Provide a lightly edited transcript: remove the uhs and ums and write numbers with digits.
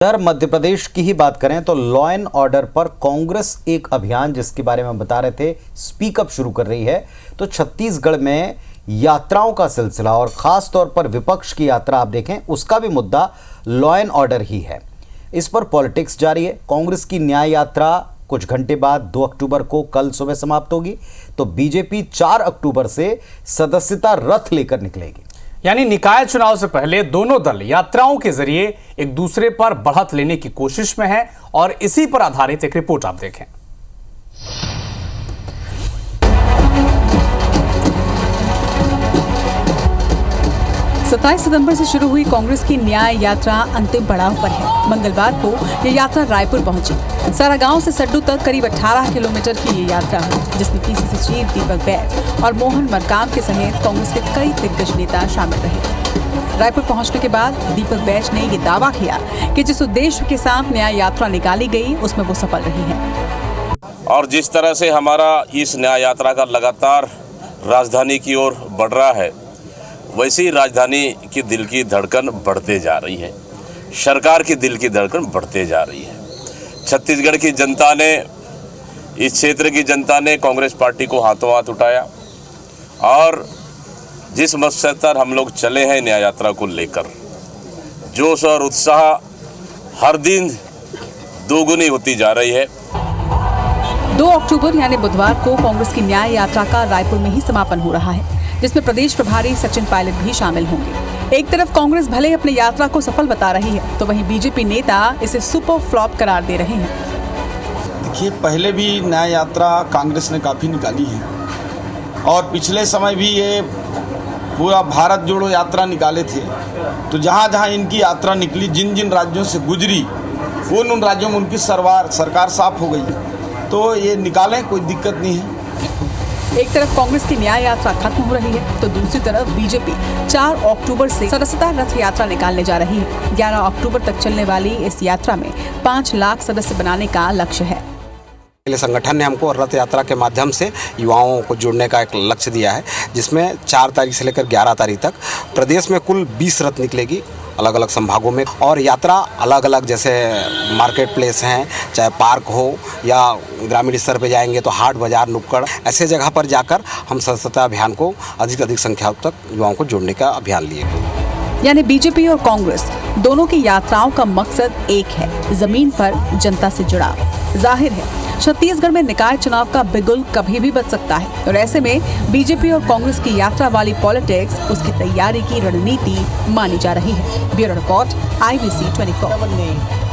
इधर मध्य प्रदेश की ही बात करें तो लॉ एंड ऑर्डर पर कांग्रेस एक अभियान जिसके बारे में बता रहे थे स्पीक अप शुरू कर रही है। तो छत्तीसगढ़ में यात्राओं का सिलसिला और खास तौर पर विपक्ष की यात्रा आप देखें उसका भी मुद्दा लॉ एंड ऑर्डर ही है। इस पर पॉलिटिक्स जारी है। कांग्रेस की न्याय यात्रा कुछ घंटे बाद 2 अक्टूबर को कल सुबह समाप्त होगी तो बीजेपी 4 अक्टूबर से सदस्यता रथ लेकर निकलेगी। यानी निकाय चुनाव से पहले दोनों दल यात्राओं के जरिए एक दूसरे पर बढ़त लेने की कोशिश में हैं और इसी पर आधारित एक रिपोर्ट आप देखें। 27 सितंबर से शुरू हुई कांग्रेस की न्याय यात्रा अंतिम पड़ाव पर है। मंगलवार को ये यात्रा रायपुर पहुंची। सारागांव से सड्डू तक करीब 18 किलोमीटर की ये यात्रा हुई, जिसमें पीसीसी चीफ दीपक बैज और मोहन मरकाम के सहित कांग्रेस के कई दिग्गज नेता शामिल रहे। रायपुर पहुंचने के बाद दीपक बैज ने ये दावा किया कि जिस उद्देश्य के साथ न्याय यात्रा निकाली गई उसमें वो सफल रही है। और जिस तरह से हमारा इस न्याय यात्रा का लगातार राजधानी की ओर बढ़ रहा है, वैसे ही राजधानी की दिल की धड़कन बढ़ते जा रही है, सरकार की दिल की धड़कन बढ़ते जा रही है। छत्तीसगढ़ की जनता ने, इस क्षेत्र की जनता ने कांग्रेस पार्टी को हाथों हाथ उठाया और जिस मकसद पर हम लोग चले हैं न्याय यात्रा को लेकर, जोश और उत्साह हर दिन दोगुनी होती जा रही है। 2 अक्टूबर यानी बुधवार को कांग्रेस की न्याय यात्रा का रायपुर में ही समापन हो रहा है, जिसमें प्रदेश प्रभारी सचिन पायलट भी शामिल होंगे। एक तरफ कांग्रेस भले अपनी यात्रा को सफल बता रही है तो वहीं बीजेपी नेता इसे सुपर फ्लॉप करार दे रहे हैं। देखिए, पहले भी न्याय यात्रा कांग्रेस ने काफ़ी निकाली है और पिछले समय भी ये पूरा भारत जोड़ो यात्रा निकाले थे। तो जहाँ जहाँ इनकी यात्रा निकली, जिन जिन राज्यों से गुजरी, उन राज्यों में उनकी सरकार साफ हो गई। तो ये निकालें, कोई दिक्कत नहीं है। एक तरफ कांग्रेस की न्याय यात्रा खत्म हो रही है तो दूसरी तरफ बीजेपी 4 अक्टूबर से सदस्यता रथ यात्रा निकालने जा रही है। 11 अक्टूबर तक चलने वाली इस यात्रा में 5 लाख सदस्य बनाने का लक्ष्य है। संगठन ने हमको रथ यात्रा के माध्यम से युवाओं को जोड़ने का एक लक्ष्य दिया है, जिसमें 4 तारीख से लेकर 11 तारीख तक प्रदेश में कुल 20 रथ निकलेगी अलग अलग संभागों में। और यात्रा अलग अलग, जैसे मार्केट प्लेस हैं, चाहे पार्क हो या ग्रामीण स्तर पे जाएंगे तो हाट बाजार नुक्कड़, ऐसे जगह पर जाकर हम सदस्यता अभियान को अधिक संख्या तक युवाओं को जोड़ने का अभियान लिए। यानी बीजेपी और कांग्रेस दोनों की यात्राओं का मकसद एक है, जमीन पर जनता से जुड़ा। जाहिर है छत्तीसगढ़ में निकाय चुनाव का बिगुल कभी भी बच सकता है और ऐसे में बीजेपी और कांग्रेस की यात्रा वाली पॉलिटिक्स उसकी तैयारी की रणनीति मानी जा रही है। Bureau report IBC 24।